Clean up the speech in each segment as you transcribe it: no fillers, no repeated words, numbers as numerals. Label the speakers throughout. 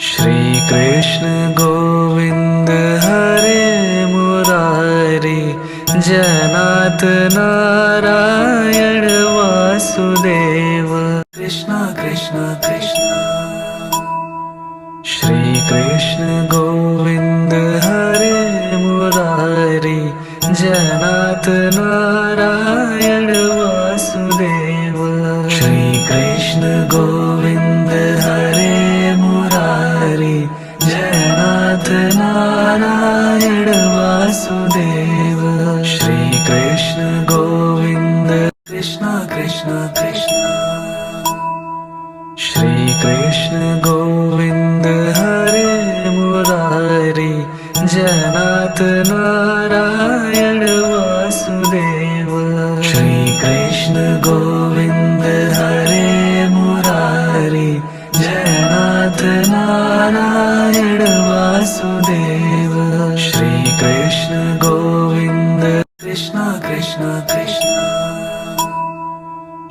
Speaker 1: Shri Krishna Govind Hare Murari, जनात Narayan Vasudev. Krishna Krishna Krishna. Shri Krishna Govind Hare Murari, जनात Narayan Vasudev. Shri Krishna Govind Hare Murari, जनात Narayan Vasudev. Shri Krishna Govind Krishna Krishna Krishna. Shri Krishna Govind Hare Murari, जनात Narayan Vasudev. Shri Krishna Govind Hare Murari, जनात Narayan Vasudev. Shri Krishna Govind Krishna Krishna Krishna.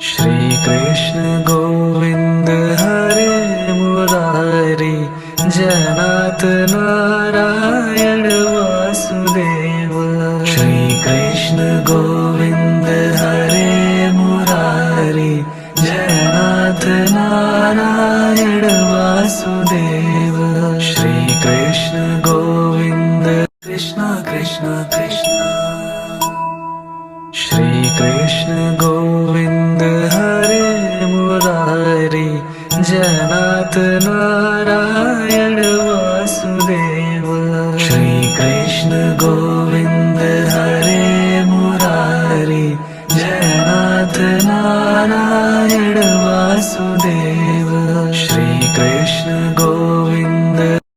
Speaker 1: Shri Krishna Govind Hare Murari, जनात Narayan Vasudev. Shri Krishna Govind Hare Murari, जनात Narayan Vasudev. Shri Krishna Govind Krishna Krishna Krishna. Shri Krishna Govind Hare Murari, जनात Narayan Vasudev. Shri Krishna Govind Hare Murari, जनात Narayan Vasudev. Shri Krishna Govind